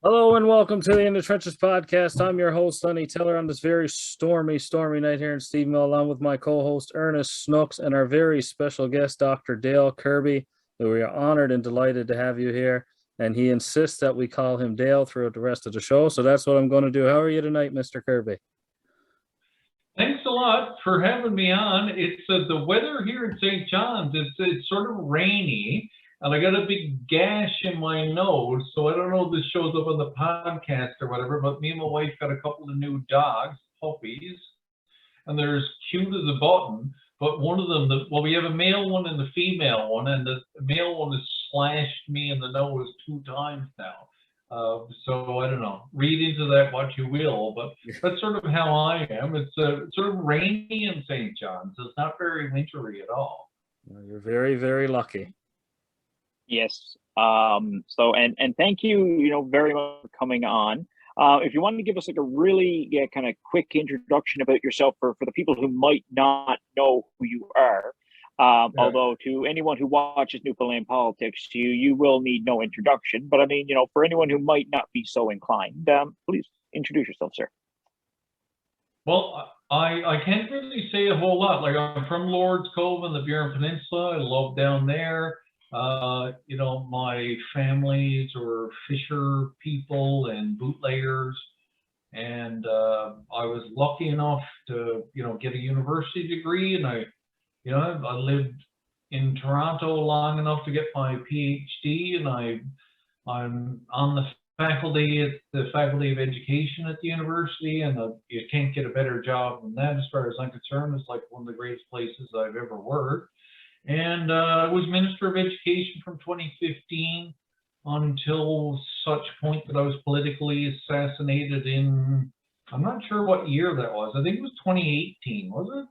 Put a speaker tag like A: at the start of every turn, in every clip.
A: Hello and welcome to the In the Trenches podcast. I'm your host, Sonny Tiller, on this very stormy night here in Stephenville, along with my co-host, Ernest Snooks, and our very special guest, Dr. Dale Kirby, who we are honored and delighted to have you here. And he insists that we call him Dale throughout the rest of the show. So that's what I'm going to do. How are you tonight, Mr. Kirby?
B: Thanks a lot for having me on. It's the weather here in St. John's. It's sort of rainy, and I got a big gash in my nose. So I don't know if this shows up on the podcast or whatever. But me and my wife got a couple of new dogs, puppies, and they're as cute as a button. But one of them, we have a male one and a female one, and the male one has slashed me in the nose 2 times now. So I don't know. Read into that what you will, but that's sort of how I am. It's sort of rainy in St. John's. It's not very wintry at all.
A: Well, you're very, very lucky.
C: Yes. And thank you, very much for coming on. If you wanted to give us like a really kind of quick introduction about yourself for the people who might not know who you are. Although to anyone who watches Newfoundland politics, you will need no introduction. But I mean, for anyone who might not be so inclined, please introduce yourself, sir.
B: Well, I can't really say a whole lot. Like, I'm from Lord's Cove in the Burin Peninsula. I love down there. My families were fisher people and bootleggers. And I was lucky enough to, get a university degree. And I lived in Toronto long enough to get my PhD, and I'm on the faculty at the Faculty of Education at the university, and you can't get a better job than that as far as I'm concerned. It's like one of the greatest places I've ever worked. And I was Minister of Education from 2015 until such point that I was politically assassinated in, I'm not sure what year that was. I think it was 2018, was it?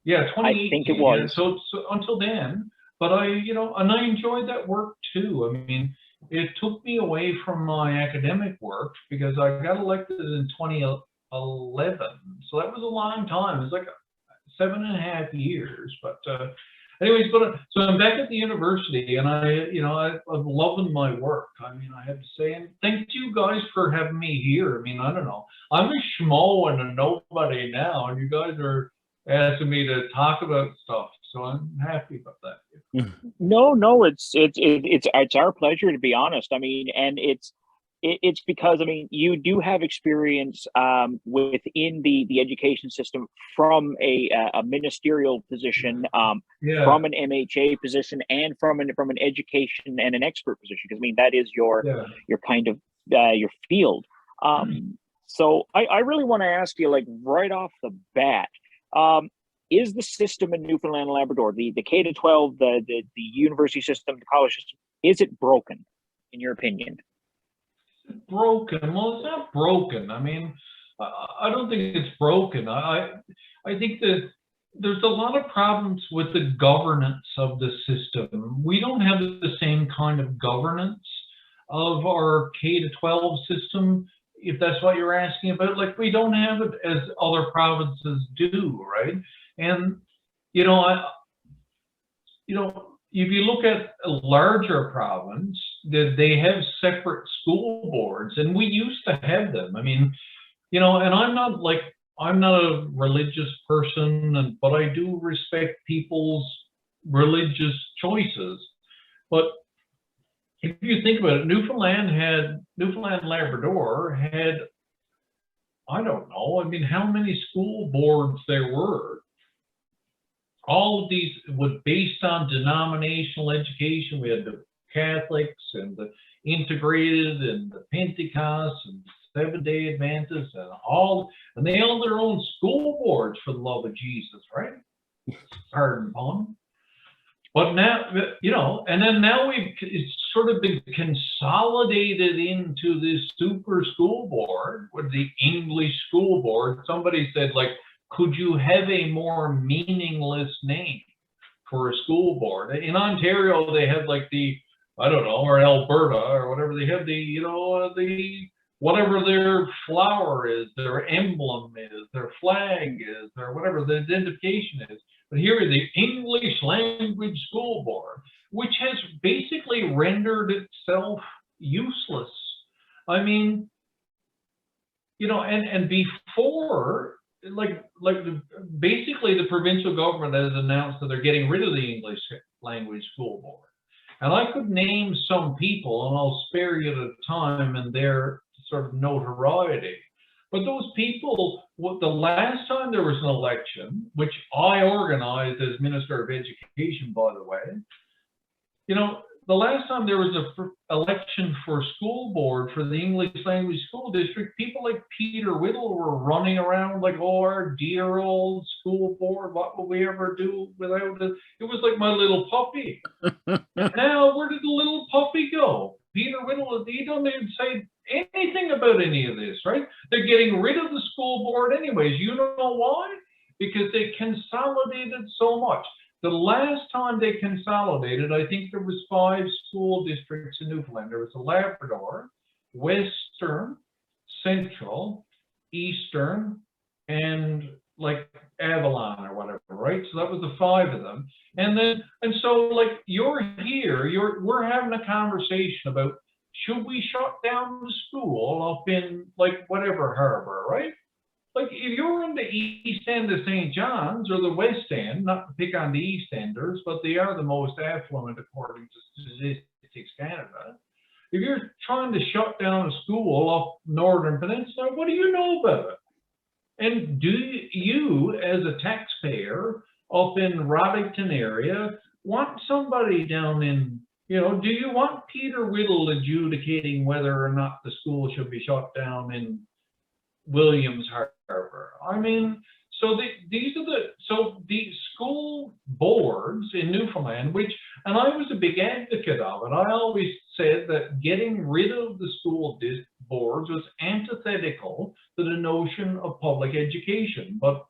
B: Yeah, 2018.
C: I think it was.
B: Yeah, so until then, but I enjoyed that work too. I mean, it took me away from my academic work because I got elected in 2011. So that was a long time. It was like 7.5 years. But anyways, so I'm back at the university, and I'm loving my work. I mean, I have to say, and thank you guys for having me here. I mean, I don't know. I'm a schmo and a nobody now, and you guys are asking me to talk about stuff, so I'm happy about that.
C: No, it's our pleasure, to be honest. I mean, and it's because you do have experience within the education system from a ministerial position, from an MHA position, and from an education and an expert position. Because that is your kind of your field. So I really want to ask you, like, right off the bat. Is the system in Newfoundland and Labrador, the K-12, the university system, the college system, is it broken, in your opinion?
B: Broken? Well, it's not broken. I mean, I don't think it's broken. I think that there's a lot of problems with the governance of the system. We don't have the same kind of governance of our K-12 system, if that's what you're asking about. Like, we don't have it as other provinces do, right? And if you look at a larger province, they have separate school boards, and we used to have them. I mean, and I'm not a religious person, but I do respect people's religious choices. But if you think about it, Newfoundland and Labrador had, I don't know, how many school boards there were. All of these were based on denominational education. We had the Catholics and the Integrated and the Pentecost and Seventh-day Adventists and they all had their own school boards, for the love of Jesus, right? Pardon pun. But now, and then now it's sort of been consolidated into this super school board with the English school board. Somebody said, like, could you have a more meaningless name for a school board? In Ontario, they have like or Alberta or whatever, they have the whatever their flower is, their emblem is, their flag is, or whatever the identification is. But here is the English Language School Board, which has basically rendered itself useless. I mean, and before, basically the provincial government has announced that they're getting rid of the English language school board. And I could name some people, and I'll spare you the time and their sort of notoriety. But those people, the last time there was an election, which I organized as Minister of Education, by the way, the last time there was an election for school board for the English language school district, people like Peter Whittle were running around like, oh, our dear old school board, what will we ever do without it? It was like my little puppy. Now, where did the little puppy go? Peter Whittle, he doesn't even say anything about any of this, right? They're getting rid of the school board anyways. You know why? Because they consolidated so much. The last time they consolidated, I think there was 5 school districts in Newfoundland. There was a Labrador, Western, Central, Eastern, and like Avalon or whatever, right? So that was the 5 of them. And so like you're here, we're having a conversation about, should we shut down the school up in like whatever harbor, right? Like if you're in the east end of St. John's or the west end, not to pick on the East Enders, but they are the most affluent according to Statistics Canada. If you're trying to shut down a school up Northern Peninsula, what do you know about it? And do you, as a taxpayer up in Roddington area, want somebody down in, do you want Peter Whittle adjudicating whether or not the school should be shut down in Williams Harbor? I mean, so the school boards in Newfoundland, and I was a big advocate of it. I always said that getting rid of the school boards was antithetical to the notion of public education. But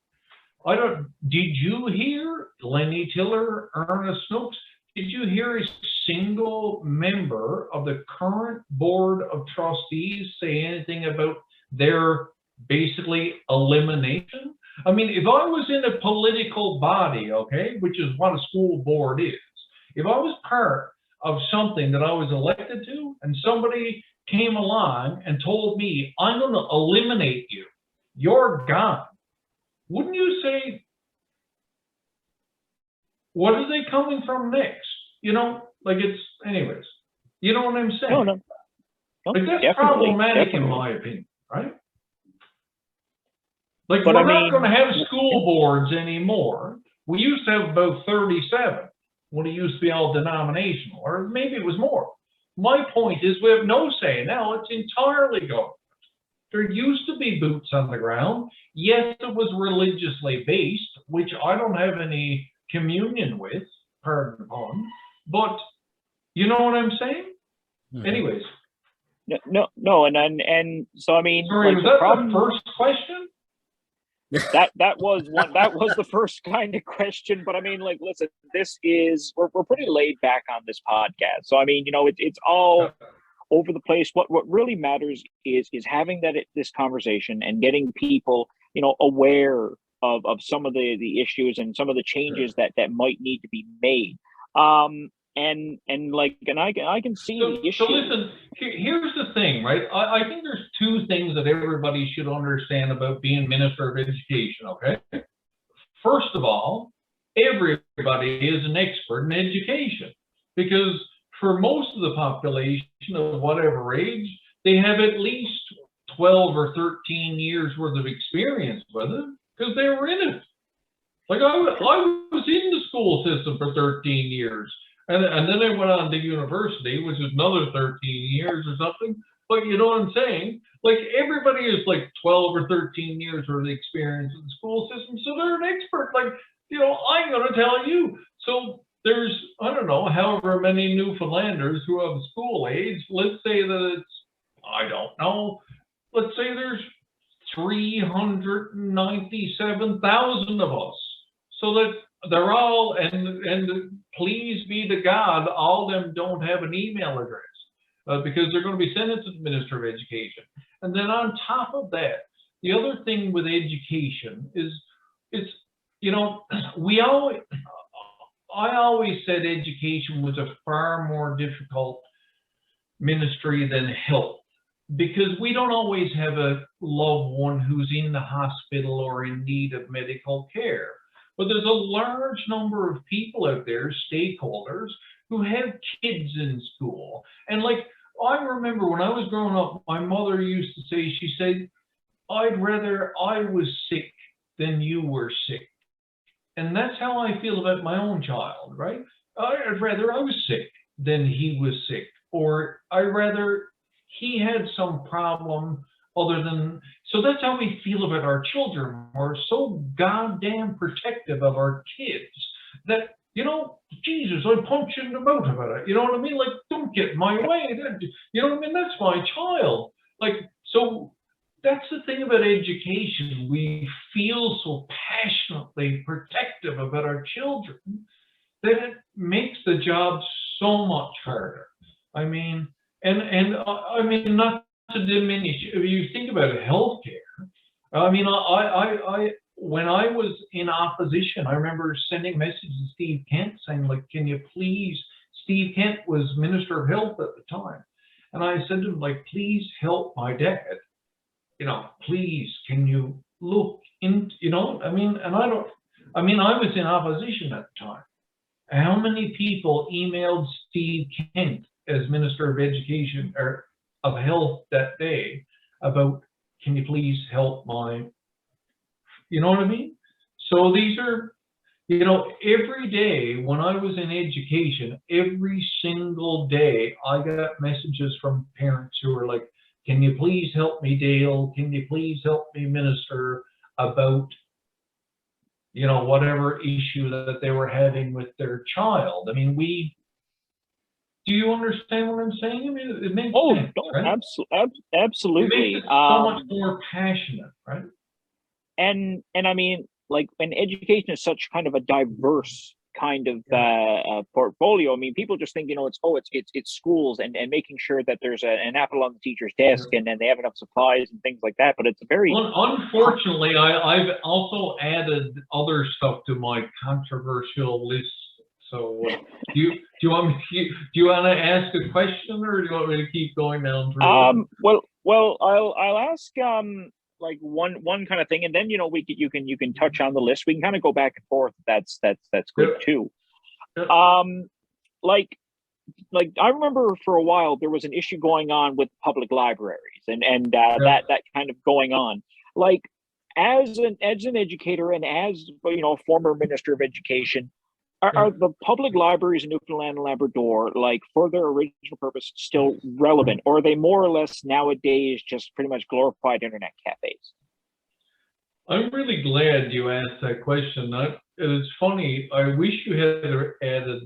B: did you hear Lenny Tiller, Ernest Snooks? Did you hear a single member of the current board of trustees say anything about their basically elimination? I mean, if I was in a political body, okay, which is what a school board is, if I was part of something that I was elected to and somebody came along and told me, I'm going to eliminate you, you're gone, wouldn't you say, what are they coming from next? Anyways, you know what I'm saying?
C: No,
B: like that's problematic in my opinion, right? Like we're not going to have school boards anymore. We used to have about 37 when it used to be all denominational, or maybe it was more. My point is we have no say now. It's entirely government. There used to be boots on the ground. Yes, it was religiously based, which I don't have any communion with, pardon the pun, but you know what I'm saying? Mm-hmm. Anyways.
C: No, and so I mean,
B: sorry, was that the first question?
C: That was the first kind of question, but I mean, like, listen, this is we're pretty laid back on this podcast, so I mean, it's all over the place. What really matters is having this conversation and getting people aware of some of the issues and some of the changes that might need to be made. And I can see the issue.
B: So listen, here's the thing, right? I think there's 2 things that everybody should understand about being Minister of Education, okay? First of all, everybody is an expert in education because for most of the population of whatever age, they have at least 12 or 13 years worth of experience with it because they were in it. Like I was in the school system for 13 years. And then I went on to university, which is another 13 years or something. But you know what I'm saying? Like everybody is like 12 or 13 years worth of experience in the school system. So they're an expert. Like, I'm going to tell you. So there's, I don't know, however many Newfoundlanders who have school age. Let's say that it's, I don't know. Let's say there's 397,000 of us. So that they're all, and please be to God, all of them don't have an email address because they're going to be sent it to the Minister of Education. And then on top of that, the other thing with education is, I always said education was a far more difficult ministry than health because we don't always have a loved one who's in the hospital or in need of medical care. But there's a large number of people out there, stakeholders, who have kids in school. And like, I remember when I was growing up, my mother used to say, she said, I'd rather I was sick than you were sick. And that's how I feel about my own child, right? I'd rather I was sick than he was sick, or I'd rather he had some problem other than, so that's how we feel about our children. We're so goddamn protective of our kids that, you know, Jesus, I punch you in the mouth about it. You know what I mean? Like, don't get in my way. You know what I mean? That's my child. Like, so that's the thing about education. We feel so passionately protective about our children that it makes the job so much harder. I mean, and I mean, not to diminish, if you think about healthcare, I mean, I when I was in opposition, I remember sending messages to Steve Kent saying, like, can you please, Steve Kent was Minister of Health at the time. And I said to him, like, please help my dad. You know, please, can you look in, you know, I mean, and I was in opposition at the time. How many people emailed Steve Kent as Minister of Education or of Health that day about, can you please help my, you know what I mean? So these are, you know, every day when I was in education, every single day, I got messages from parents who were like, can you please help me, Dale? Can you please help me, Minister, about, you know, whatever issue that they were having with their child? I mean, do you understand what I'm saying? I mean, it makes sense, right?
C: Absolutely.
B: It makes it so much more passionate, right?
C: And I mean, like, when education is such kind of a diverse kind of portfolio, I mean, people just think, you know, it's schools and making sure that there's an apple on the teacher's desk and then they have enough supplies and things like that. But it's a very
B: unfortunately, I've also added other stuff to my controversial list. So do you want to ask a question, or do you want me to keep going down through?
C: Well, I'll ask like one kind of thing, and then, you know, you can touch on the list. We can kind of go back and forth. That's good too. Like I remember for a while there was an issue going on with public libraries and that kind of going on. Like, as an educator and as, you know, former Minister of Education, are the public libraries in Newfoundland and Labrador, like, for their original purpose, still relevant, or are they more or less nowadays just pretty much glorified internet cafes?
B: I'm really glad you asked that question. It's funny. I wish you had added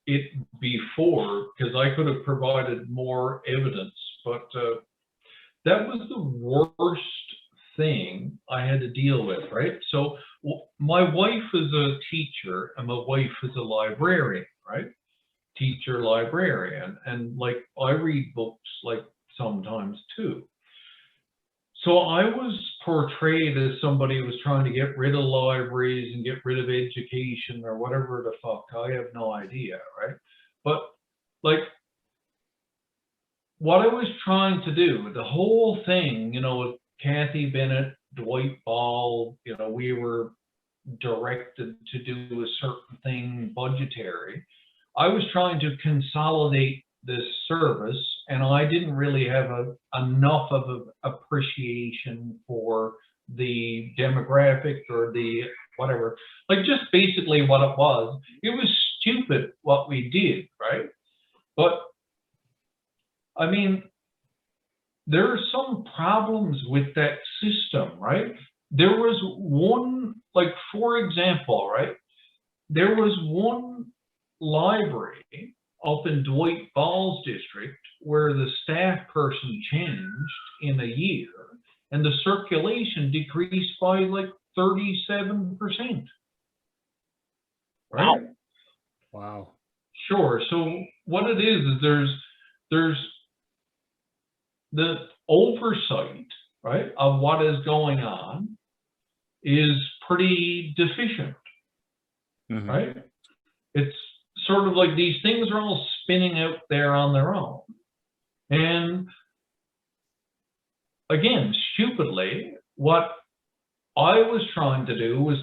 B: it before, because I could have provided more evidence. But that was the worst thing I had to deal with, right? So my wife is a teacher and my wife is a librarian, right? Teacher, librarian. And like, I read books like sometimes too. So I was portrayed as somebody who was trying to get rid of libraries and get rid of education or whatever the fuck. I have no idea, right? But like, what I was trying to do, the whole thing, you know, with Kathy Bennett, Dwight Ball, you know, we were directed to do a certain thing budgetary. I was trying to consolidate this service, and I didn't really have enough of an appreciation for the demographic or the whatever, like, just basically what it was. It was stupid what we did, right? But I mean, there are some problems with that system, right? There was one, like, for example, right? There was one library up in Dwight Ball's district where the staff person changed in a year and the circulation decreased by like 37%. Right?
A: Wow.
B: Sure. So what it is there's the oversight, right, of what is going on is pretty deficient, right? It's sort of like these things are all spinning out there on their own. And again, stupidly, what I was trying to do was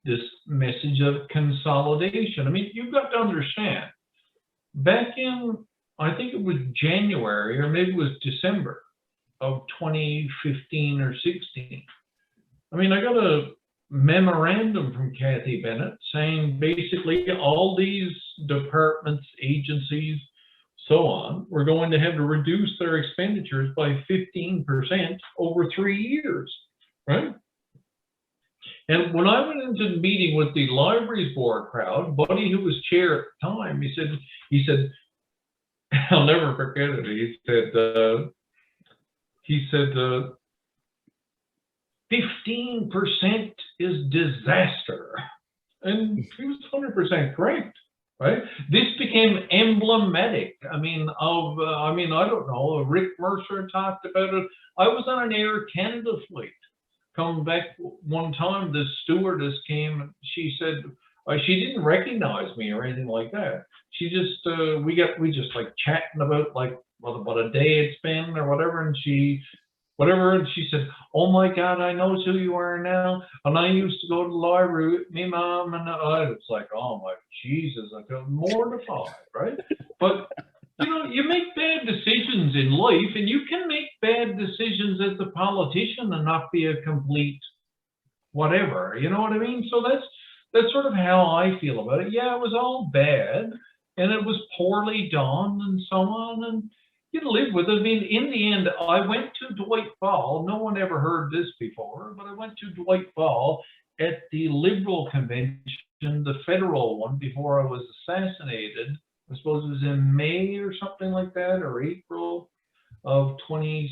B: this message of consolidation. I mean, you've got to understand, back in, I think it was January or maybe it was December of 2015 or 16. I mean, I got a memorandum from Kathy Bennett saying basically all these departments, agencies, so on, we're going to have to reduce their expenditures by 15% over 3 years, right? And when I went into the meeting with the libraries board crowd, Buddy, who was chair at the time, he said, I'll never forget it. He said, 15% is disaster. And he was 100% correct, right? This became emblematic. I don't know, Rick Mercer talked about it. I was on an Air Canada flight. Come back one time, this stewardess came and she said, she didn't recognize me or anything like that. She just, we just like chatting about like what a day it's been or whatever. And she said, oh my God, I know who you are now. And I used to go to the library with me mom. And it's like, oh my Jesus, I feel mortified, right? But you know, you make bad decisions in life, and you can make bad decisions as a politician and not be a complete whatever. You know what I mean? So that's sort of how I feel about it. Yeah, it was all bad, and it was poorly done, and so on. And you live with it. I mean, in the end, I went to Dwight Ball. No one ever heard this before, but I went to Dwight Ball at the Liberal convention, the federal one, before I was assassinated. I suppose it was in May or something like that, or April of 17.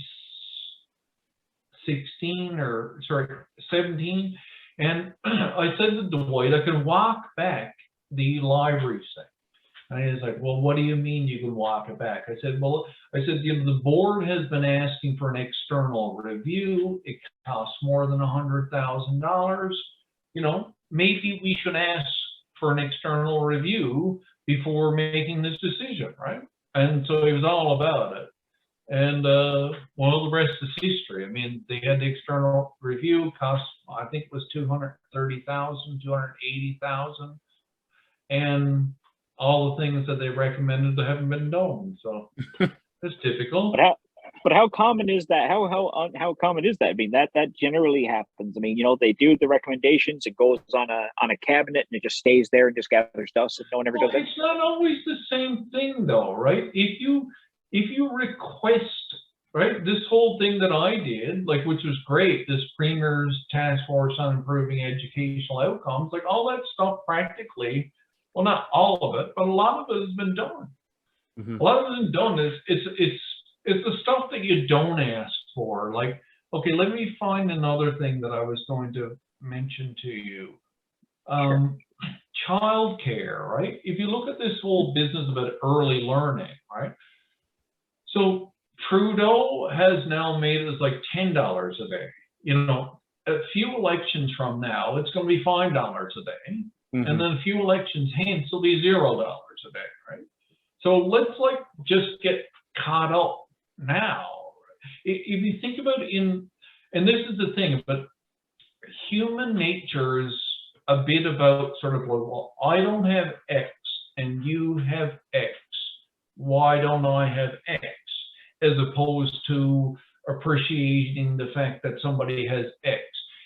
B: And I said to Dwight, I can walk back the library thing. And he was like, well, what do you mean you can walk it back? I said, you know, the board has been asking for an external review. It costs more than $100,000. You know, maybe we should ask for an external review before making this decision, right? And so he was all about it. And well, the rest is history. I mean, they had the external review, cost, I think it was $230,000, $280,000, and all the things that they recommended haven't been done. So it's typical.
C: But how common is that? How common is that? I mean, that generally happens. I mean, you know, they do the recommendations, it goes on a cabinet, and it just stays there and just gathers dust, and no one ever does it.
B: It's not always the same thing, though, right? If you request, right, this whole thing that I did, like, which was great, this Premier's Task Force on Improving Educational Outcomes, like all that stuff practically, well, not all of it, but a lot of it has been done. Mm-hmm. A lot of it has been done. It's the stuff that you don't ask for. Like, okay, let me find another thing that I was going to mention to you. Sure. Childcare, right? If you look at this whole business about early learning, right? So Trudeau has now made it like $10 a day. You know, a few elections from now, it's going to be $5 a day. Mm-hmm. And then a few elections hence, it'll be $0 a day, right? So let's like just get caught up now. If you think about it and this is the thing, but human nature is a bit about sort of like, well, I don't have X and you have X. Why don't I have X? As opposed to appreciating the fact that somebody has X.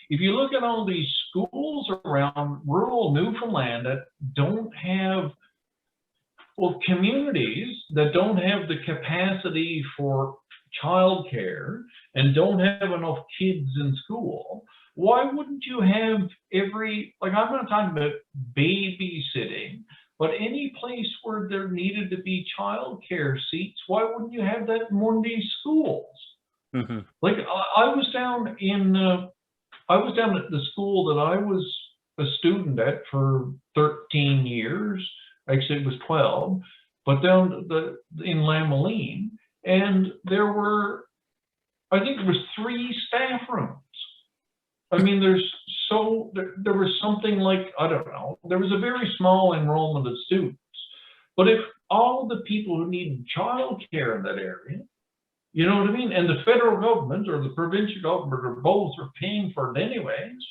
B: If you look at all these schools around rural Newfoundland that don't have, well, communities that don't have the capacity for childcare and don't have enough kids in school, why wouldn't you have like, I'm not talking about babysitting, but any place where there needed to be childcare seats, why wouldn't you have that in one of these schools? Mm-hmm. Like I was down at the school that I was a student at for 13 years. Actually, it was 12, but down in Lamoline, and there were, I think there was 3 staff rooms. I mean, there was something like, I don't know, there was a very small enrollment of students. But if all the people who needed childcare in that area You know what I mean? And the federal government or the provincial government or both are paying for it anyways.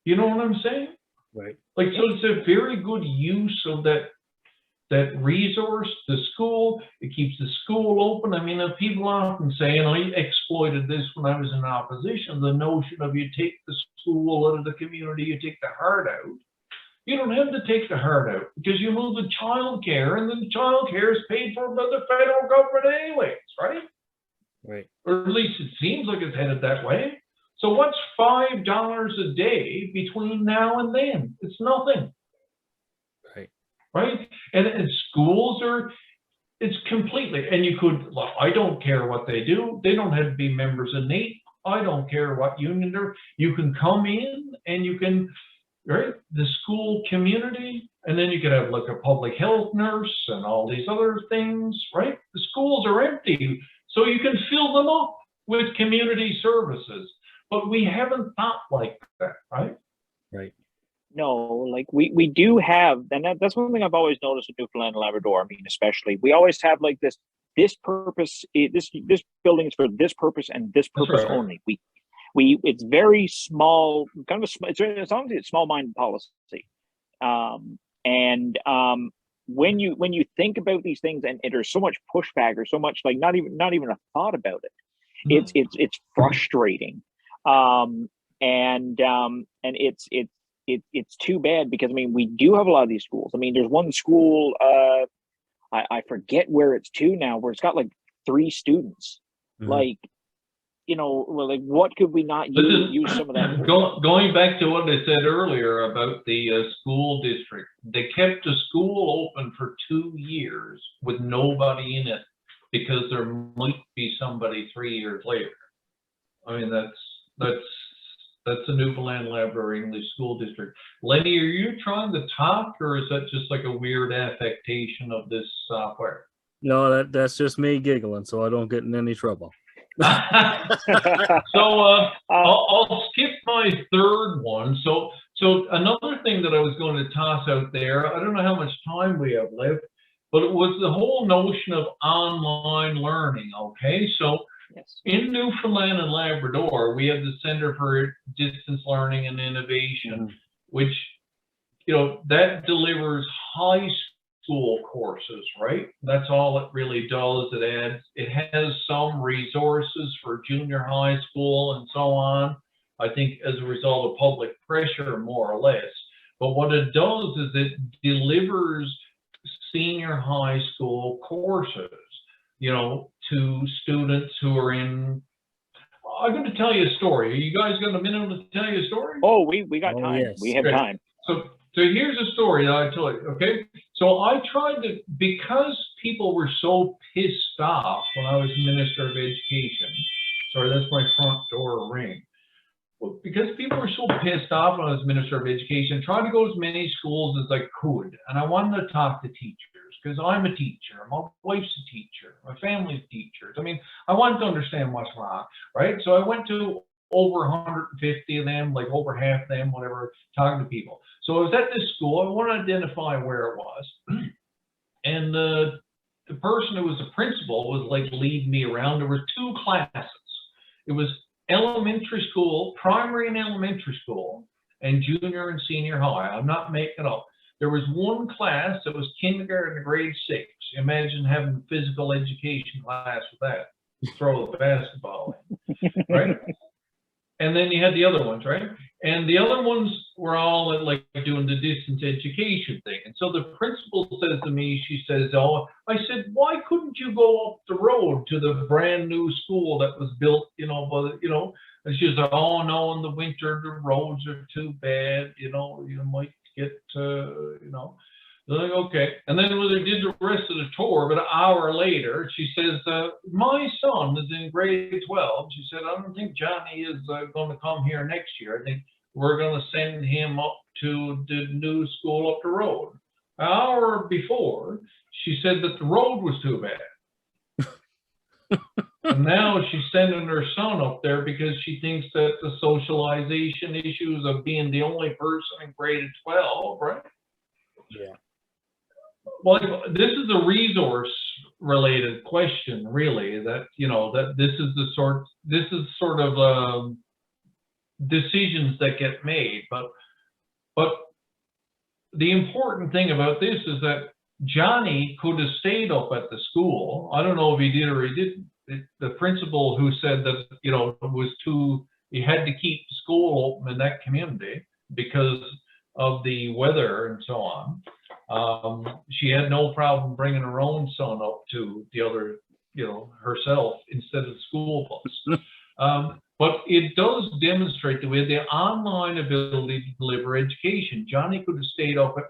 B: You know what I'm saying?
A: Right.
B: Like, so it's a very good use of that resource, the school. It keeps the school open. I mean, people often say, and I exploited this when I was in opposition, the notion of you take the school out of the community, you take the heart out. You don't have to take the heart out because you move the child care, and then child care is paid for by the federal government anyways, right?
A: Right.
B: Or at least it seems like it's headed that way. So what's $5 a day between now and then? It's nothing.
A: Right.
B: Right? And schools are, it's completely, and you could, well, I don't care what they do. They don't have to be members of NAEP. I don't care what union they're, you can come in and you can, right, the school community, and then you could have like a public health nurse and all these other things, right? The schools are empty, so you can fill them up with community services. But we haven't thought like that, right?
A: Right.
C: No, like we do have, and that's one thing I've always noticed in Newfoundland and Labrador. I mean, especially, we always have like this purpose, this building is for this purpose and this purpose
B: right.
C: only. It's very small, kind of it's honestly a small-minded policy. When you think about these things, and there's so much pushback or so much like not even a thought about it, it's frustrating. It's too bad because I mean we do have a lot of these schools. I mean, there's one school, I forget where it's to now, where it's got like 3 students. Like, you know, like what could we not use some of that?
B: Going back to what I said earlier about the school district, they kept the school open for 2 years with nobody in it because there might be somebody 3 years later. I mean, that's the Newfoundland and Labrador English School District. Lenny, are you trying to talk, or is that just like a weird affectation of this software?
A: No, that's just me giggling, so I don't get in any trouble.
B: So I'll skip my third one. So another thing that I was going to toss out there, I don't know how much time we have left, but it was the whole notion of online learning. Okay, so
C: yes.
B: In Newfoundland and Labrador, we have the Center for Distance Learning and Innovation, which, you know, that delivers high school courses, right? That's all it really does. It has some resources for junior high school and so on, I think as a result of public pressure, more or less. But what it does is it delivers senior high school courses, you know, to students who are in. I'm going to tell you a story. Are you guys got a minute to tell you a story?
C: Oh, we got time.
A: Yes.
C: We have time.
B: So here's a story that I told you, okay? So I tried to, because people were so pissed off when I was Minister of Education. Sorry, that's my front door ring. Well, because people were so pissed off when I was Minister of Education, I tried to go to as many schools as I could. And I wanted to talk to teachers because I'm a teacher. My wife's a teacher. My family's teachers. I mean, I wanted to understand what's wrong, right? So I went to over 150 of them, like over half of them, whatever, talking to people. So I was at this school. I wanted to identify where it was. And the person who was the principal was like leading me around. There were 2 classes. It was elementary school, primary and elementary school, and junior and senior high. I'm not making it up. There was one class that was kindergarten to grade 6. Imagine having a physical education class with that. Throw the basketball in, right? And then you had the other ones, right? And the other ones were all like doing the distance education thing. And so the principal says to me, she says, oh, I said, why couldn't you go up the road to the brand new school that was built, you know, but, you know, and she said, oh no, in the winter, the roads are too bad, you know, you might get, you know. Like, okay. And then when they did the rest of the tour, but an hour later, she says, my son is in grade 12. She said, I don't think Johnny is going to come here next year. I think we're going to send him up to the new school up the road. An hour before, she said that the road was too bad. And now she's sending her son up there because she thinks that the socialization issues of being the only person in grade 12, right?
A: Yeah.
B: Well, this is a resource related question, really, that, that this is sort of decisions that get made. But the important thing about this is that Johnny could have stayed up at the school. I don't know if he did or he didn't. The principal who said that, it was he had to keep school open in that community because of the weather and so on. She had no problem bringing her own son up to the other, herself instead of the school bus. But it does demonstrate that we had the online ability to deliver education. Johnny could have stayed up at,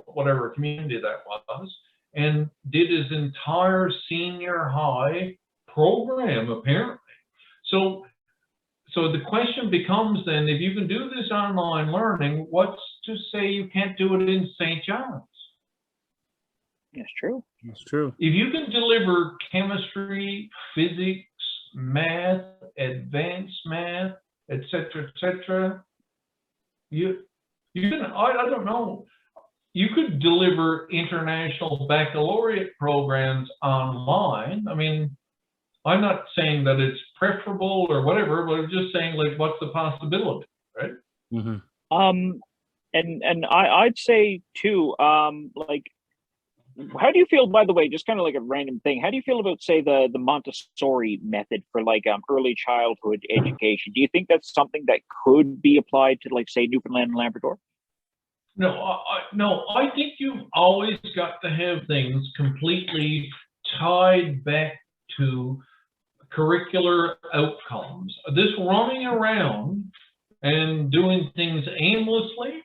B: whatever community that was, and did his entire senior high program, apparently. So the question becomes then, if you can do this online learning, what's to say you can't do it in St. John's?
C: That's true.
A: That's true.
B: If you can deliver chemistry, physics, math, advanced math, etc., you can, I don't know, you could deliver international baccalaureate programs online. I mean, I'm not saying that it's preferable or whatever, but I'm just saying, like, what's the possibility, right?
A: Mm-hmm.
C: And I'd say too, like, how do you feel, by the way, just kind of like a random thing, how do you feel about, say, the Montessori method for like early childhood education? Do you think that's something that could be applied to, like, say, Newfoundland and Labrador?
B: No, no, I think you've always got to have things completely tied back to curricular outcomes. This running around and doing things aimlessly,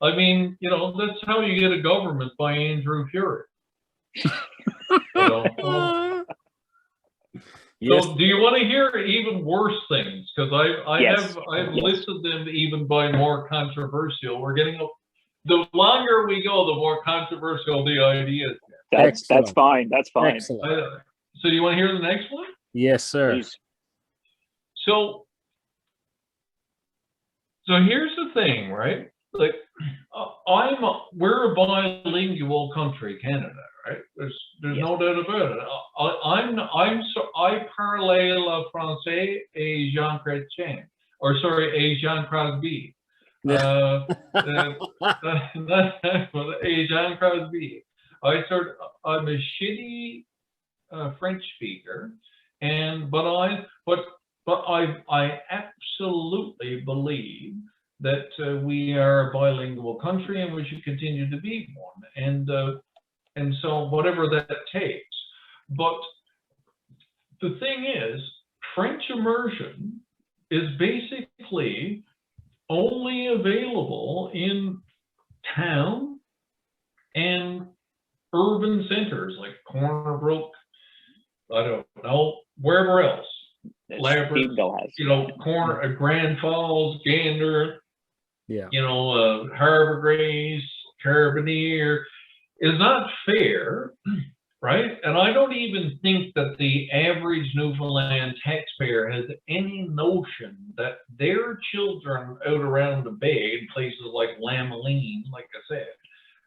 B: I mean, that's how you get a government by Andrew Fury.
A: Yes.
B: So do you want to hear even worse things? Because I
C: Yes.
B: have listed them even by more controversial. We're getting up. The longer we go, the more controversial the idea is.
C: That's fine. That's fine.
A: Excellent.
B: So do you want to hear the next one?
A: Yes, sir.
C: Please.
B: So here's the thing, right? Like, we're a bilingual country, Canada, right? There's no doubt about it. I parle le français et Jean Chrétien, et Jean Crosby. Jean Crosby. I'm a shitty French speaker, but I absolutely believe that we are a bilingual country and we should continue to be one, and so whatever that takes. But the thing is, French immersion is basically only available in town and urban centers like Corner Brook, I don't know, wherever else. Labrador, Corner, Grand Falls, Gander,
A: Yeah.
B: Harbor Grace, Carbonear is not fair, right? And I don't even think that the average Newfoundland taxpayer has any notion that their children out around the bay, in places like Lameline, like I said,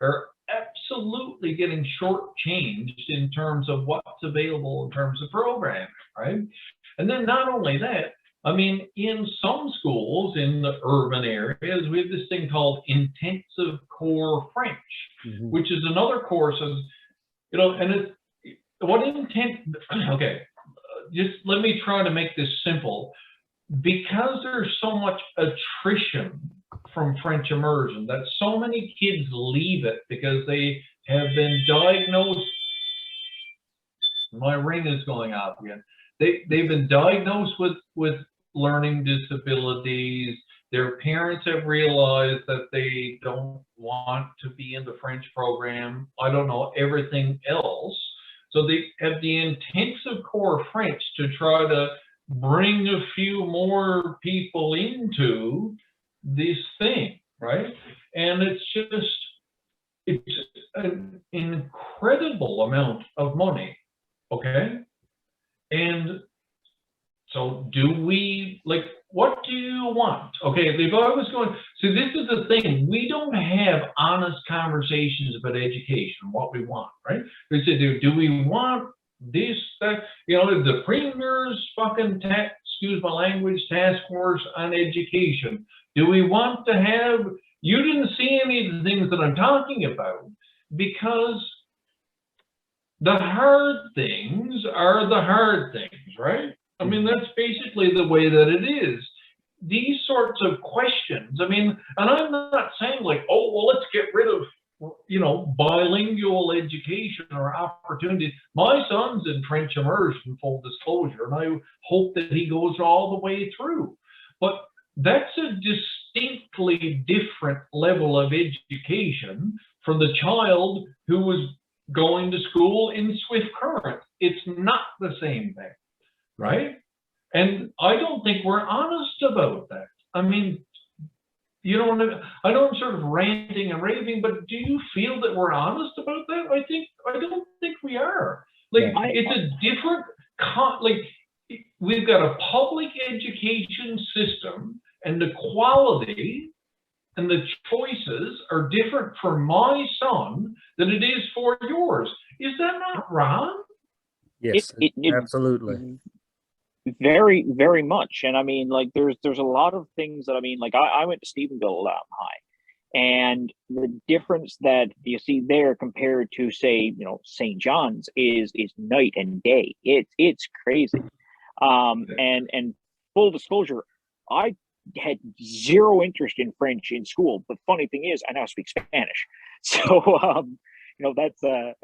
B: are absolutely getting shortchanged in terms of what's available in terms of programming, right? And then not only that, I mean, in some schools in the urban areas, we have this thing called intensive core French,
A: Mm-hmm.
B: which is another course of, and it's, okay, just let me try to make this simple. Because there's so much attrition from French immersion, that so many kids leave it because they have been diagnosed. My ring is going off again. They've been diagnosed with learning disabilities. Their parents have realized that they don't want to be in the French program. I don't know, everything else. So they have the intensive core French to try to bring a few more people into this thing, right? And it's an incredible amount of money, okay? And so do we, like, what do you want? Okay, if I was going, so this is the thing, we don't have honest conversations about education, what we want, right? We say, do we want this, that, you know, the premier's fucking, excuse my language, task force on education. Do we want to have, you didn't see any of the things that I'm talking about, because the hard things are the hard things, right? I mean, that's basically the way that it is. These sorts of questions, I mean, and I'm not saying like, oh, well, let's get rid of, you know, bilingual education or opportunity. My son's in French immersion, full disclosure, and I hope that he goes all the way through. But that's a distinctly different level of education from the child who was going to school in Swift Current. It's not the same thing, right? And I don't think we're honest about that. I mean, you know, I know I'm sort of ranting and raving, but do you feel that we're honest about that? I don't think we are. Like, it's a different, like, we've got a public education system, and the quality and the choices are different for my son than it is for yours. Is that not wrong?
A: Yes, absolutely.
C: Very, very much. And I mean, like, there's a lot of things that, I mean, like, I went to Stephenville High, and the difference that you see there compared to, say, you know, St. John's is night and day. It's crazy. And full disclosure, I had zero interest in French in school. The funny thing is, I now speak Spanish. So, you know, that's the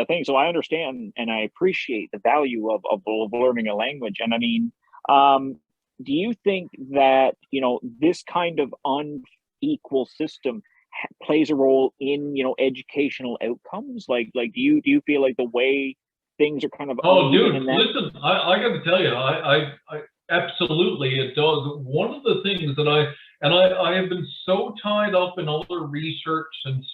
C: thing. So I understand and I appreciate the value of learning a language. And I mean, do you think that, you know, this kind of unequal system plays a role in, you know, educational outcomes? Like do you feel like the way things are kind of,
B: oh, dude, listen, I got to tell you, I absolutely, it does. One of the things that I have been so tied up in other research, and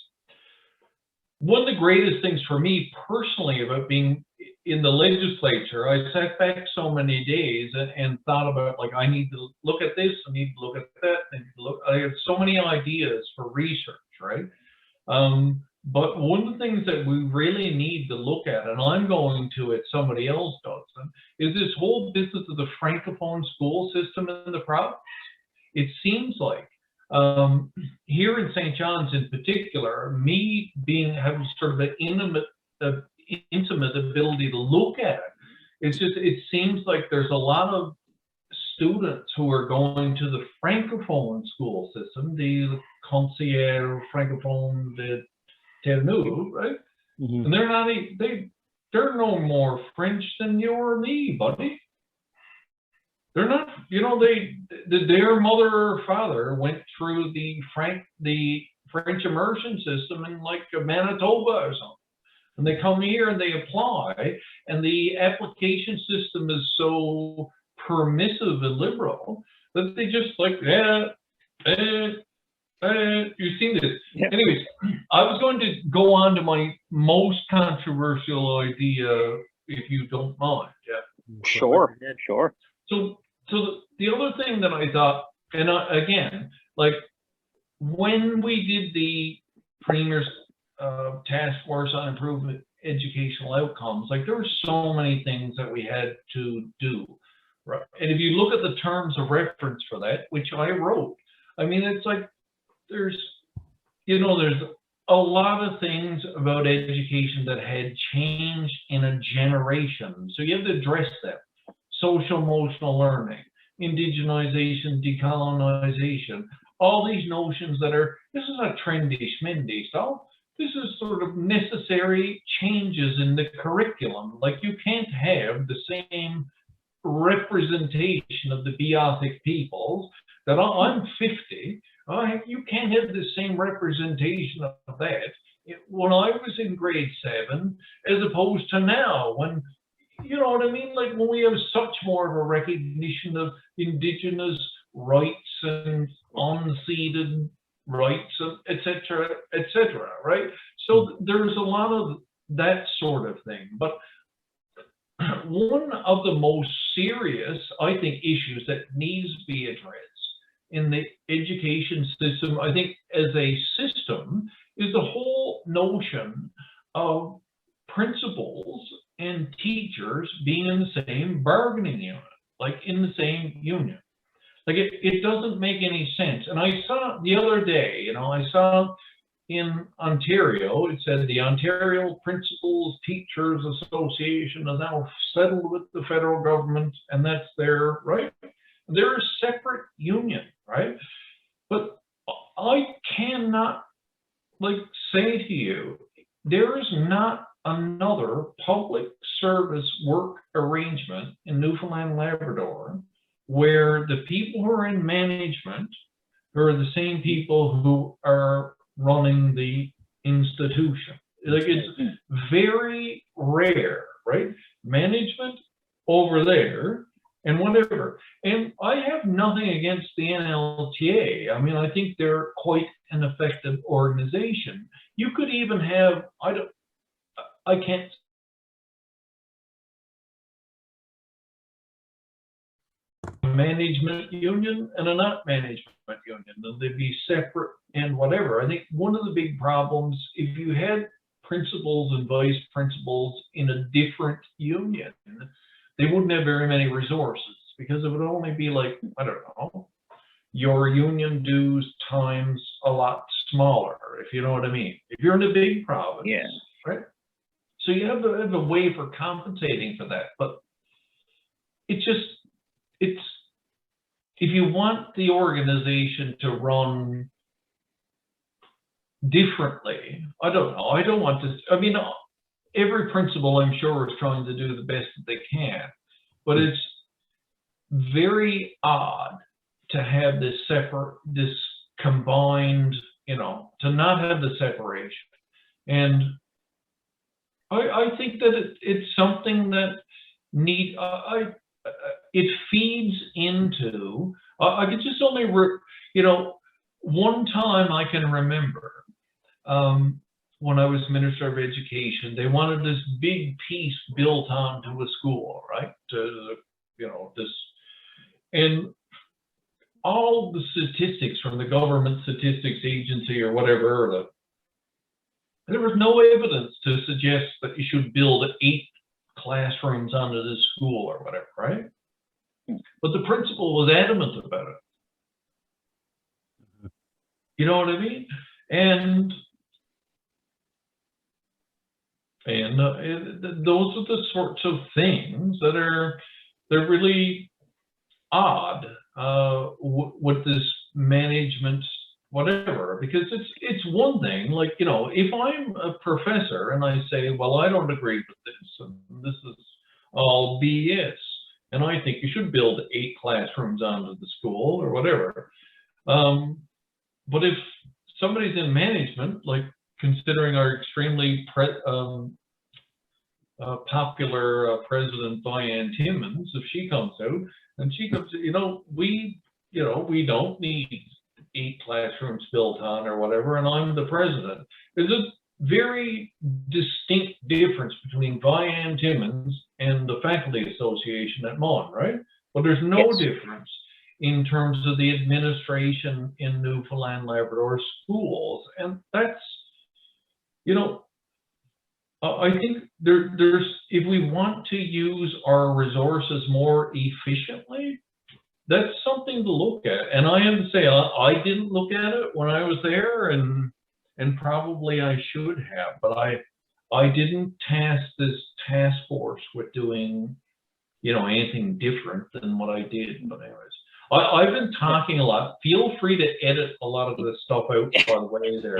B: one of the greatest things for me personally about being in the legislature, I sat back so many days and thought about, like, I need to look at this, I need to look at that, I have so many ideas for research, right? But one of the things that we really need to look at, and I'm going to it, somebody else doesn't, is this whole business of the Francophone school system in the province. It seems like here in St. John's in particular, me having sort of an intimate ability to look at it, it seems like there's a lot of students who are going to the Francophone school system, the Conseillère Francophone de Terre-Neuve, right? Mm-hmm. And they're no more French than you or me, buddy. They're not, you know, their mother or father went through the French immersion system in like Manitoba or something. And they come here and they apply, and the application system is so permissive and liberal that they just like, you've seen this. Yeah. Anyways, I was going to go on to my most controversial idea, if you don't mind. Yeah.
C: Sure.
B: So the other thing that I thought, and again, like when we did the Premier's task force on improvement educational outcomes, like there were so many things that we had to do, right? And if you look at the terms of reference for that, which I wrote, I mean, it's like there's a lot of things about education that had changed in a generation. So you have to address them. Social emotional learning, indigenization, decolonization, all these notions that are, this is not trendy schmindy stuff. This is sort of necessary changes in the curriculum. Like you can't have the same representation of the Beothuk peoples that I'm 50. You can't have the same representation of that when I was in grade 7 as opposed to now, when, you know what I mean? Like when we have such more of a recognition of indigenous rights and unceded rights, etc., right? So there's a lot of that sort of thing. But one of the most serious, I think, issues that needs to be addressed in the education system, I think, as a system, is the whole notion of principals and teachers being in the same bargaining unit, like in the same union. Like it doesn't make any sense. And I saw the other day, I saw in Ontario, it said the Ontario Principals Teachers Association is now settled with the federal government, and that's their right. They're a separate union, right? But I cannot say to you, there is not another public service work arrangement in Newfoundland and Labrador where the people who are in management are the same people who are running the institution. It's very rare, right? Management over there and whatever. And I have nothing against the NLTA. I mean, I think they're quite an effective organization. You could even have, I can't management union and a not management union, and they'd be separate and whatever. I think one of the big problems, if you had principals and vice principals in a different union, they wouldn't have very many resources, because it would only be like, I don't know, your union dues times a lot smaller, if you know what I mean. If you're in a big province,
C: Yeah.
B: right? So you have a way for compensating for that, but it's if you want the organization to run differently, I don't know. I don't want to. I mean, every principal, I'm sure, is trying to do the best that they can, but it's very odd to have this combined, to not have the separation. And I think that it's something that it feeds into, I could just only, one time I can remember when I was Minister of Education, they wanted this big piece built onto a school, right? And all the statistics from the government statistics agency or whatever, there was no evidence to suggest that you should build 8 classrooms onto this school or whatever, right? But the principal was adamant about it. You know what I mean? And those are the sorts of things that they're really odd with this management, whatever, because it's one thing, if I'm a professor and I say, well, I don't agree with this, and this is all BS, and I think you should build 8 classrooms onto the school or whatever. But if somebody's in management, considering our extremely popular President Diane Timmons, if she comes out and she comes, we don't need 8 classrooms built on or whatever, and I'm the president. There's a very distinct difference between Diane Timmons and the Faculty Association at Mon, right? But there's no difference in terms of the administration in Newfoundland and Labrador schools. And that's, I think there's, if we want to use our resources more efficiently, that's something to look at. And I have to say, I didn't look at it when I was there, and probably I should have, but I didn't task this task force with doing, anything different than what I did. But anyways, I've been talking a lot. Feel free to edit a lot of this stuff out, by the way, there,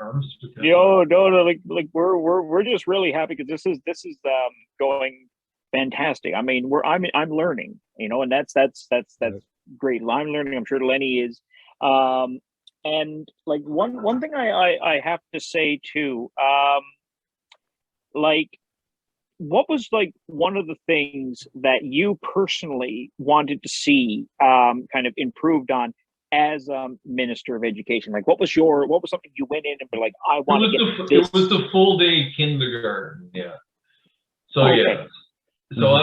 B: Ernst.
C: No, we're just really happy because this is going fantastic. I mean, I'm learning, and that's great. I'm learning. I'm sure Lenny is. And one thing I have to say too, what was one of the things that you personally wanted to see kind of improved on as Minister of Education? What was something you went in and were like, I want to get this?
B: It was the full day kindergarten, yeah. So
C: okay.
B: yeah. So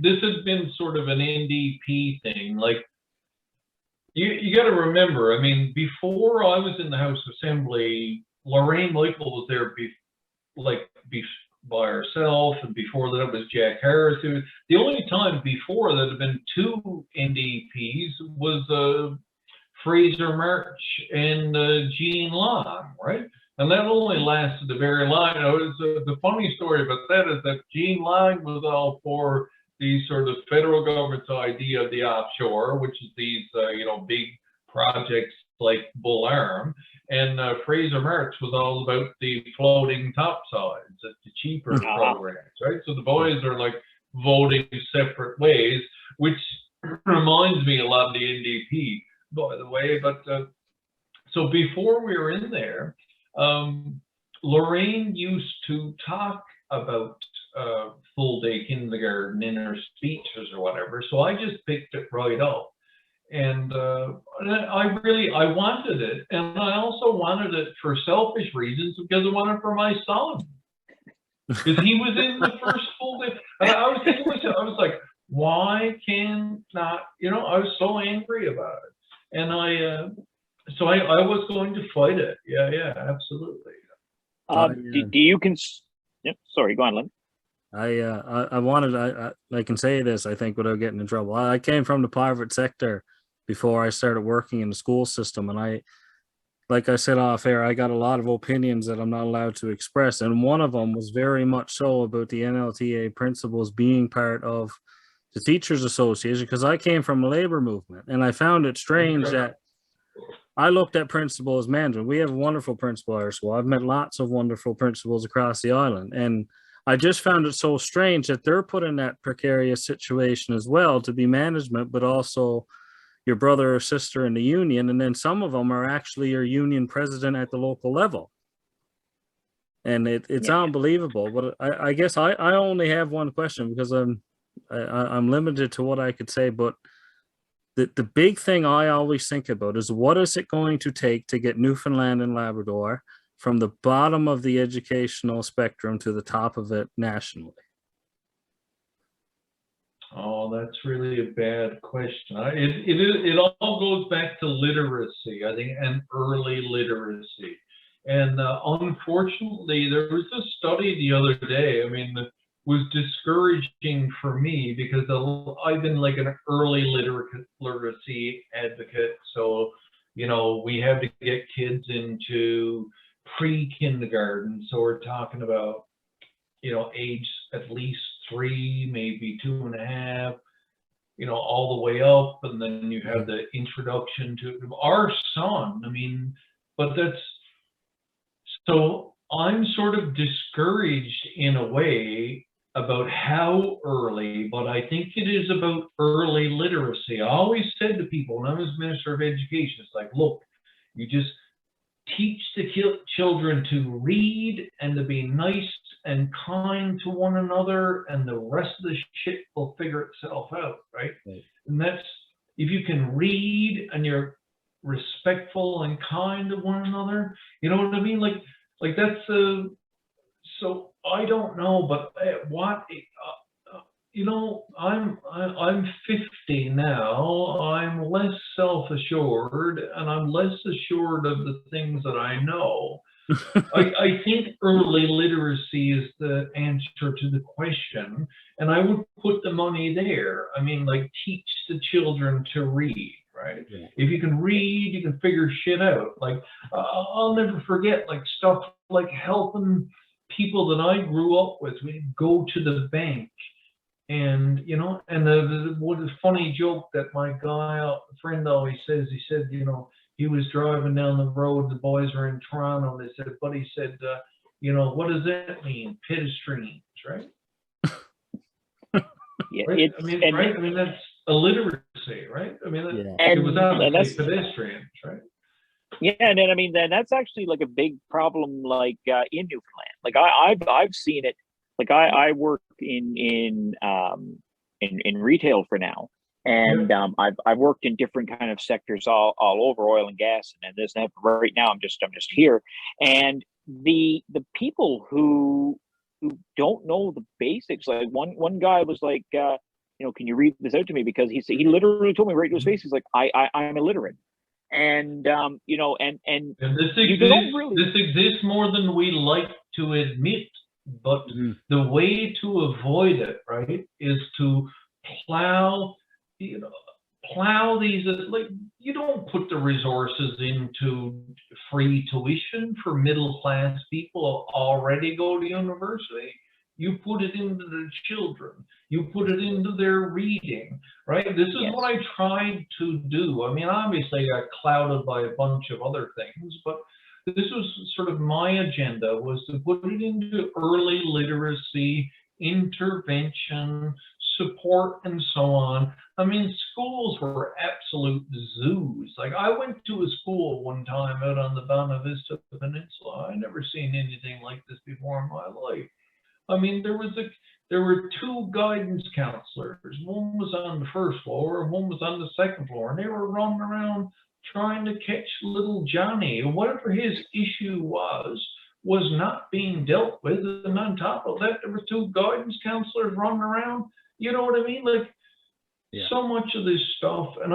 B: this has been sort of an NDP thing. Like you got to remember, I mean, before I was in the House Assembly, Lorraine Michael was there by herself, and before that it was Jack Harris. The only time before that had been two NDPs was Fraser March and Jean Long, right? And that only lasted a very long. The funny story about that is that Jean Long was all for the sort of federal government's idea of the offshore, which is these big projects like Bull Arm, and Fraser March was all about the floating topsides, the cheaper programs, right? So the boys are like voting separate ways, which reminds me a lot of the NDP, by the way. But so before we were in there, Lorraine used to talk about full day kindergarten in her speeches or whatever. So I just picked it right up. And I wanted it. And I also wanted it for selfish reasons, because I wanted it for my son. Because he was in the first full day. And I was thinking to myself, I was like, why can not, I was so angry about it. And I was going to fight it. Yeah, absolutely.
C: Do you Yep, sorry, go on, Lynn.
A: I can say this, I think, without getting in trouble. I came from the private sector before I started working in the school system. And like I said off air, I got a lot of opinions that I'm not allowed to express. And one of them was very much so about the NLTA principals being part of the Teachers Association, because I came from a labor movement. And I found it strange that I looked at principal as management. We have a wonderful principal at our school. I've met lots of wonderful principals across the island. And I just found it so strange that they're put in that precarious situation as well, to be management, but also your brother or sister in the union. And then some of them are actually your union president at the local level. And it's unbelievable. But I guess I only have one question, because I'm limited to what I could say. But the big thing I always think about is, what is it going to take to get Newfoundland and Labrador from the bottom of the educational spectrum to the top of it nationally?
B: Oh, that's really a bad question. It all goes back to literacy, I think, and early literacy. And unfortunately, there was a study the other day, I mean, that was discouraging for me, because I've been like an early literacy advocate. So, we have to get kids into pre-kindergarten. So we're talking about, age at least 3, maybe 2.5, all the way up. And then you have the introduction to our son. I mean, but so I'm sort of discouraged in a way about how early, but I think it is about early literacy. I always said to people when I was Minister of Education, it's like, look, you just teach the children to read and to be nice and kind to one another, and the rest of the shit will figure itself out, right? And that's, if you can read and you're respectful and kind to one another, you know what I mean? Like that's so I don't know, but I'm 50 now. I'm less self-assured, and I'm less assured of the things that I know. I think early literacy is the answer to the question, and I would put the money there. I mean, like, teach the children to read, right? Yeah. If you can read, you can figure shit out. Like, I'll never forget, like, stuff like helping people that I grew up with. We'd go to the bank, and and what a funny joke that my friend always says. He said, he was driving down the road, the boys were in Toronto, and they said, buddy said, what does that mean? Pedestrians, right?
C: Yeah,
B: right? Right? I mean, that's illiteracy, right? I mean, it was obviously pedestrians, right?
C: Yeah, and then then that's actually like a big problem, like in Newfoundland. Like I've seen it. Like I work in retail for now, and I've worked in different kind of sectors all over, oil and gas and this and that. Right now I'm just here, and the people who who don't know the basics. Like one guy was like, can you read this out to me? Because he literally told me right to his face, he's like, I'm illiterate. And and
B: this
C: you
B: exists,
C: don't really.
B: This exists more than we like to admit, but the way to avoid it, right, is to plow these, like, you don't put the resources into free tuition for middle class people who already go to university. You put it into the children. You put it into their reading, right? This is what I tried to do. I mean, obviously I got clouded by a bunch of other things, but this was sort of my agenda, was to put it into early literacy, intervention, support, and so on. I mean, schools were absolute zoos. Like, I went to a school one time out on the Bonavista Vista Peninsula. I never seen anything like this before in my life. I mean, there were two guidance counselors. One was on the first floor and one was on the second floor, and they were running around trying to catch little Johnny, and whatever his issue was not being dealt with. And on top of that, there were two guidance counselors running around. You know what I mean? Like, so much of this stuff, and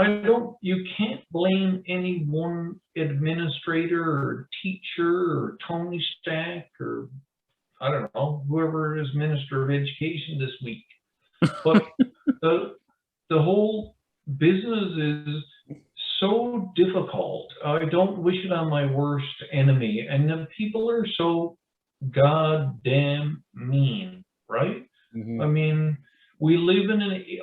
B: you can't blame any one administrator or teacher or Tony Stack or, I don't know, whoever is Minister of Education this week. But the whole business is so difficult. I don't wish it on my worst enemy. And the people are so goddamn mean, right? I mean, we live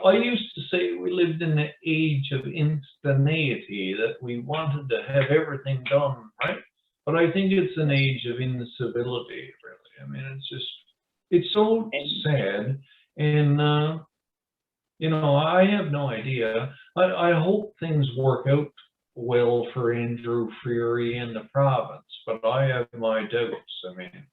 B: I used to say we lived in the age of instantaneity, that we wanted to have everything done, right? But I think it's an age of incivility, really. I mean, it's so sad. And, I have no idea. I hope things work out well for Andrew Freary and the province, but I have my doubts. I mean,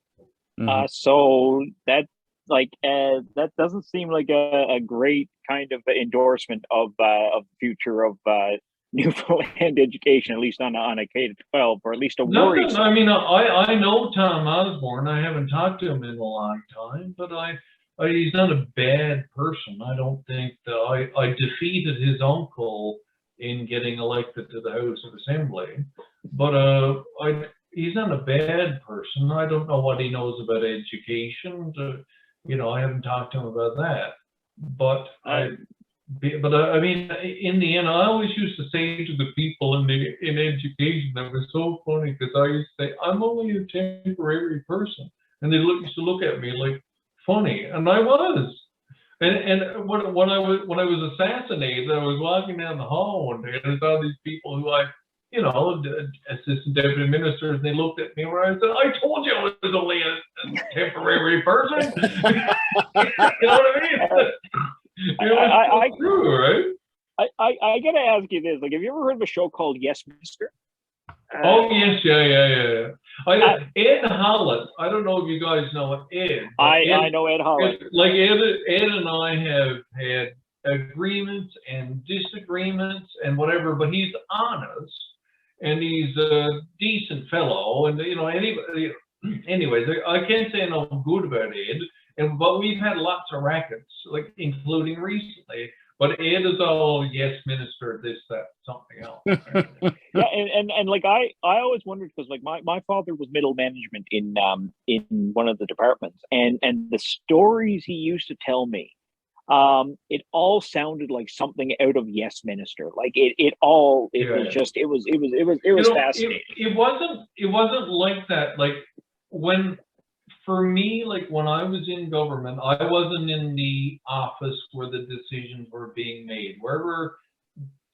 C: so that that doesn't seem like a great kind of endorsement of the future of Newfoundland education, at least on a K-12, or at least a worry.
B: I mean, I know Tom Osborne. I haven't talked to him in a long time, but he's not a bad person. I don't think that I defeated his uncle in getting elected to the House of Assembly, but he's not a bad person. I don't know what he knows about education. I haven't talked to him about that, but I mean, in the end, I always used to say to the people in education, that was so funny, because I used to say, I'm only a temporary person, and they used to look at me like funny, and I was. And when I was assassinated, I was walking down the hall one day, and I saw these people who assistant deputy ministers, and they looked at me where I said, I told you I was only a temporary person. You know what I mean? It's true, right?
C: I gotta ask you this: like, have you ever heard of a show called Yes, Mister?
B: Oh yes, yeah. Ed Holland. I don't know if you guys know Ed.
C: I know Ed Holland.
B: Like Ed and I have had agreements and disagreements and whatever, but he's honest and he's a decent fellow. And anyways, I can't say no good about Ed. But we've had lots of rackets, like including recently. But Ed is all yes, minister, this, that, something else. Right?
C: Yeah, and like I always wondered, because like my father was middle management in one of the departments, and the stories he used to tell me, it all sounded like something out of Yes, Minister. Like it was fascinating.
B: It wasn't like that. Like for me, like when I was in government, I wasn't in the office where the decisions were being made. Wherever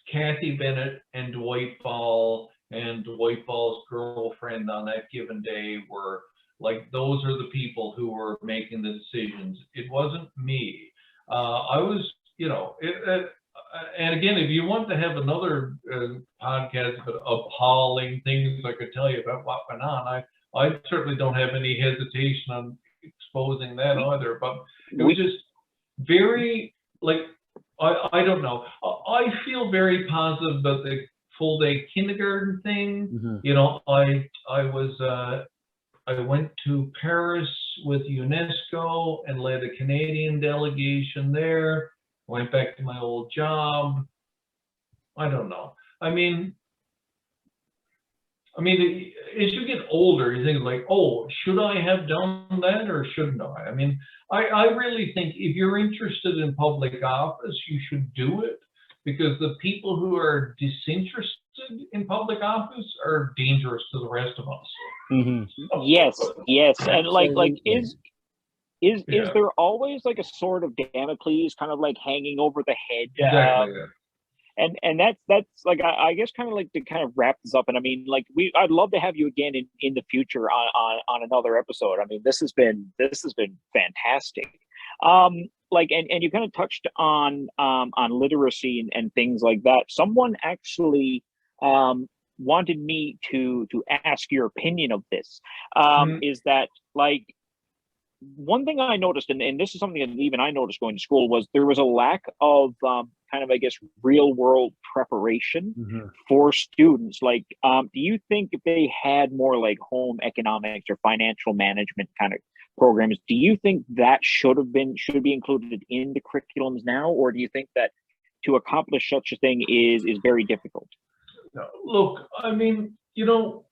B: Kathy Bennett and Dwight Ball and Dwight Ball's girlfriend on that given day were, like, those are the people who were making the decisions. It wasn't me. I was, and again, if you want to have another podcast about appalling things I could tell you about what went on, I certainly don't have any hesitation on exposing that either, but it was just very, like, I don't know. I feel very positive about the full day kindergarten thing. I was I went to Paris with UNESCO and led a Canadian delegation there. Went back to my old job. I don't know. I mean, as you get older, you think like, oh, should I have done that or shouldn't I? I mean, I really think if you're interested in public office, you should do it, because the people who are disinterested in public office are dangerous to the rest of us.
A: Mm-hmm.
C: Yes, and is
B: Yeah.
C: there always like a sword of Damocles kind of like hanging over the head?
B: Exactly.
C: And that's like, I guess kind of like to kind of wrap this up. And I mean, like, I'd love to have you again in the future on another episode. I mean, this has been fantastic. Like, and you kind of touched on literacy and things like that. Someone actually wanted me to ask your opinion of this. Is that, like, one thing I noticed, and this is something that even I noticed going to school, was there was a lack of kind of, I guess, real world preparation for students. Like, do you think if they had more like home economics or financial management kind of programs, do you think that should be included in the curriculums now, or do you think that to accomplish such a thing is very difficult?
B: Look, I mean, you know,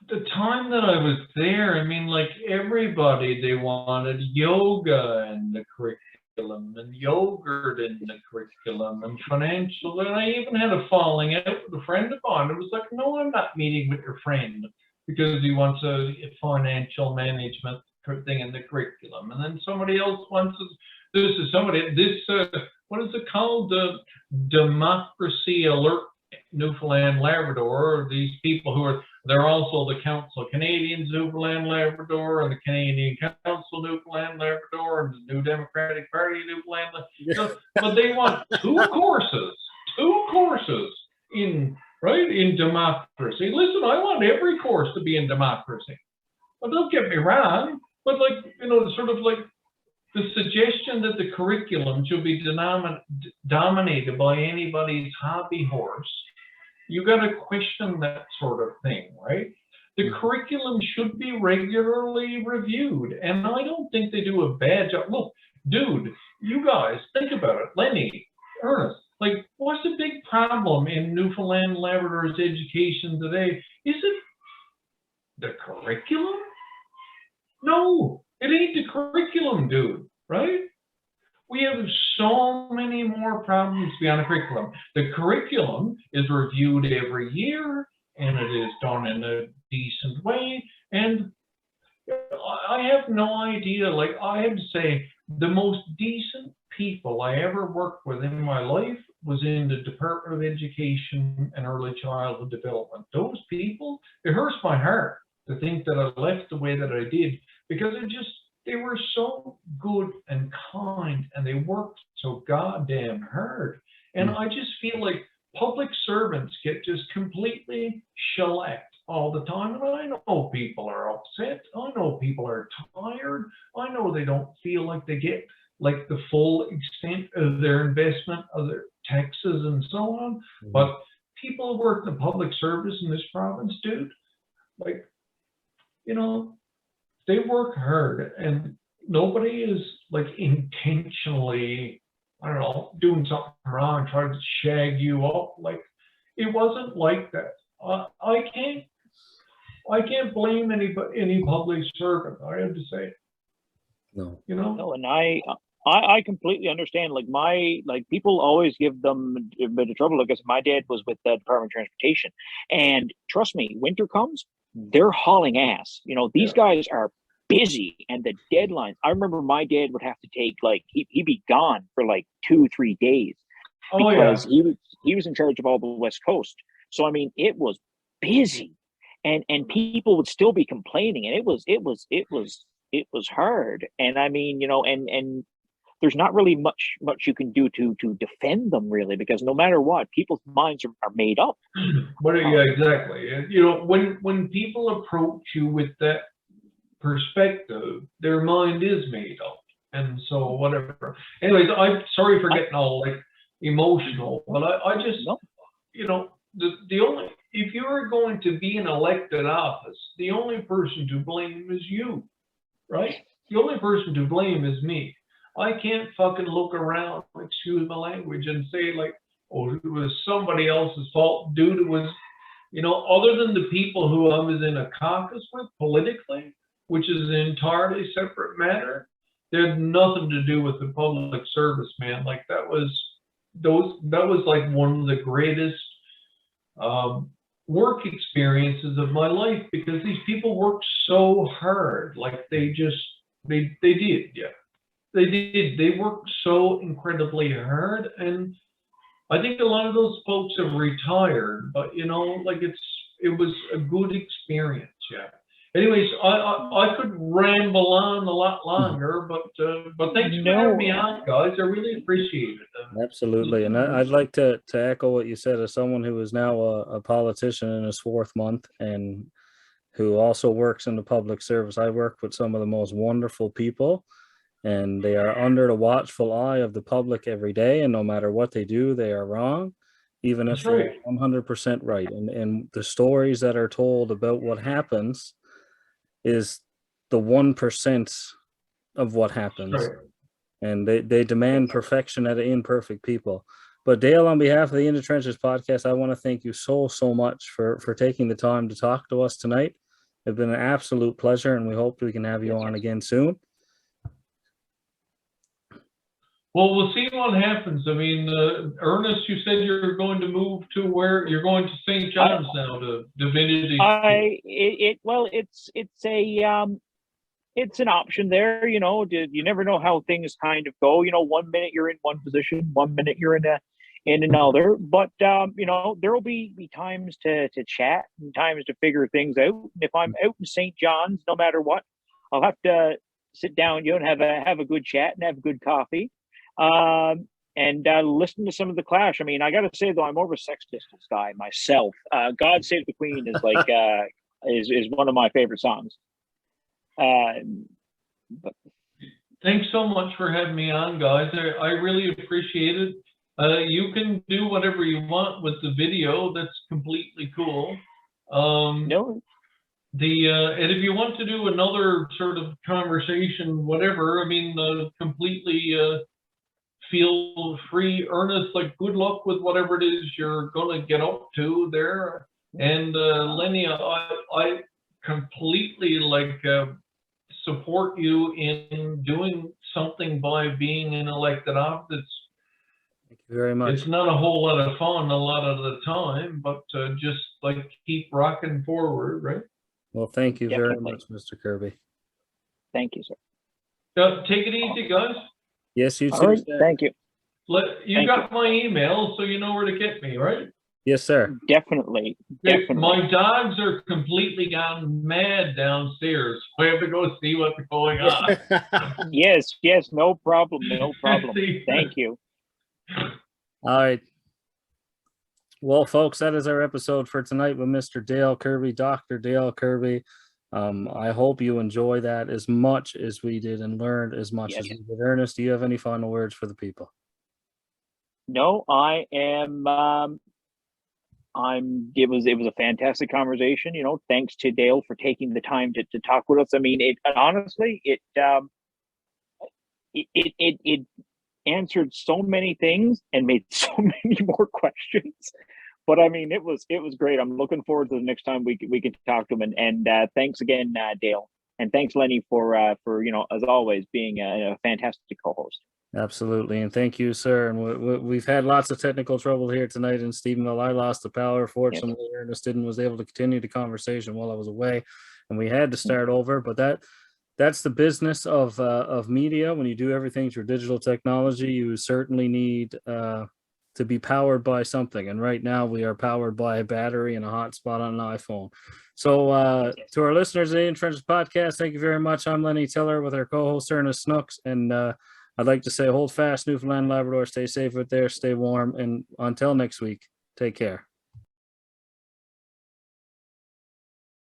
B: the time that I was there, I mean, like, everybody, they wanted yoga in the curriculum and yogurt in the curriculum and financial. And I even had a falling out with a friend of mine. It was like, no, I'm not meeting with your friend because he wants a financial management thing in the curriculum. And then somebody else wants what is it called? The Democracy Alert Newfoundland Labrador. These people who they're also the Council of Canadians Newfoundland Labrador and the Canadian Council Newfoundland Labrador and the New Democratic Party Newfoundland. But they want two courses in democracy. Listen, I want every course to be in democracy. But don't get me wrong, but, like, you know, sort of like the suggestion that the curriculum should be dominated by anybody's hobby horse, you got to question that sort of thing, right? The curriculum should be regularly reviewed, and I don't think they do a bad job. Look, dude, you guys, think about it. Lenny, Ernest, like, what's the big problem in Newfoundland and Labrador's education today? Is it the curriculum? No, it ain't the curriculum, dude, right? We have so many more problems beyond the curriculum. The curriculum is reviewed every year, and it is done in a decent way. And I have no idea, like, I have to say, the most decent people I ever worked with in my life was in the Department of Education and Early Childhood Development. Those people, it hurts my heart to think that I left the way that I did, because they were so good and kind, and they worked so goddamn hard. And I just feel like public servants get just completely shellacked all the time. And I know people are upset. I know people are tired. I know they don't feel like they get like the full extent of their investment, of their taxes and so on. But people who work in the public service in this province, dude, like, you know, they work hard, and nobody is like intentionally, I don't know, doing something wrong, trying to shag you up. Like, it wasn't like that. I can't blame any public servant, I have to say.
A: No.
C: You know? No, and I completely understand. Like, people always give them a bit of trouble, because my dad was with the Department of Transportation, and trust me, winter comes, they're hauling ass. You know, these guys are busy, and the deadlines. I remember my dad would have to take, like, he'd be gone for like 2-3 days because he was in charge of all the West Coast. So I mean, it was busy, and people would still be complaining, and it was hard. And I mean, you know, and there's not really much you can do to defend them, really, because no matter what, people's minds are made up.
B: But yeah, exactly. You know, when people approach you with that perspective, their mind is made up, and so whatever. Anyways, I'm sorry for getting all like emotional, but I just, you know, the only, if you're going to be in elected office, the only person to blame is you, right? The only person to blame is me. I can't fucking look around, excuse my language, and say like, oh, it was somebody else's fault. Dude, it was, other than the people who I was in a caucus with politically, which is an entirely separate matter, they had nothing to do with the public service, man. Like that was like one of the greatest work experiences of my life, because these people worked so hard. Like they did, yeah. They did. They worked so incredibly hard, and I think a lot of those folks have retired. But like it was a good experience. Yeah. Anyways, I could ramble on a lot longer, but thanks for having me on, guys. I really appreciate it.
A: Absolutely, and I'd like to echo what you said as someone who is now a politician in his 4th month and who also works in the public service. I work with some of the most wonderful people, and they are under the watchful eye of the public every day, and no matter what they do, they are wrong, even if they're 100% right. And the stories that are told about what happens is the 1% of what happens.
B: Right.
A: And they demand perfection out of imperfect people. But Dale, on behalf of the In the Trenches podcast, I want to thank you so much for taking the time to talk to us tonight. It's been an absolute pleasure, and we hope we can have you on again soon.
B: Well, we'll see what happens. I mean, Ernest, you said you're going to move to where you're going to St. John's now, to Divinity.
C: It's an option there. You never know how things kind of go. 1 minute you're in one position, 1 minute you're in another. But there will be times to chat and times to figure things out. If I'm out in St. John's, no matter what, I'll have to sit down, and have a good chat and have a good coffee. And listen to some of the Clash. I mean, I got to say though, I'm more of a Sex Pistols guy myself. "God Save the Queen" is like is one of my favorite songs. But
B: thanks so much for having me on, guys. I really appreciate it. You can do whatever you want with the video. That's completely cool.
C: No.
B: And if you want to do another sort of conversation, whatever, I mean, completely feel free. Ernest, like, good luck with whatever it is you're gonna get up to there. And Lenny, I completely support you in doing something by being in elected office.
A: Thank you very much.
B: It's not a whole lot of fun a lot of the time, but just keep rocking forward, right?
A: Well, thank you very much, Mr. Kirby.
C: Thank you, sir.
B: Take it easy, guys.
A: Yes, you too.
C: Right, thank you.
B: You got my email, so you know where to get me, right?
A: Yes, sir.
C: Definitely.
B: My dogs are completely gone mad downstairs. I have to go see what's going on.
C: Yes, no problem. Thank you.
A: All right. Well, folks, that is our episode for tonight with Mr. Dale Kirby, Dr. Dale Kirby. I hope you enjoy that as much as we did and learned as much as we did. Ernest, do you have any final words for the people?
C: No, I am. It was a fantastic conversation. Thanks to Dale for taking the time to talk with us. I mean, honestly, it answered so many things and made so many more questions. But I mean, it was great. I'm looking forward to the next time we can talk to him. And thanks again, Dale, and thanks Lenny for as always being a fantastic co-host.
A: Absolutely, and thank you, sir. And we've had lots of technical trouble here tonight in Stephenville. I lost the power. Fortunately, Ernest was able to continue the conversation while I was away, and we had to start over. But that's the business of media. When you do everything through digital technology, you certainly need to be powered by something. And right now, we are powered by a battery and a hotspot on an iPhone. So to our listeners of the In Trenches podcast, thank you very much. I'm Lenny Tiller with our co-host Ernest Snooks, and I'd like to say hold fast, Newfoundland and Labrador. Stay safe out there, stay warm, and until next week, take care.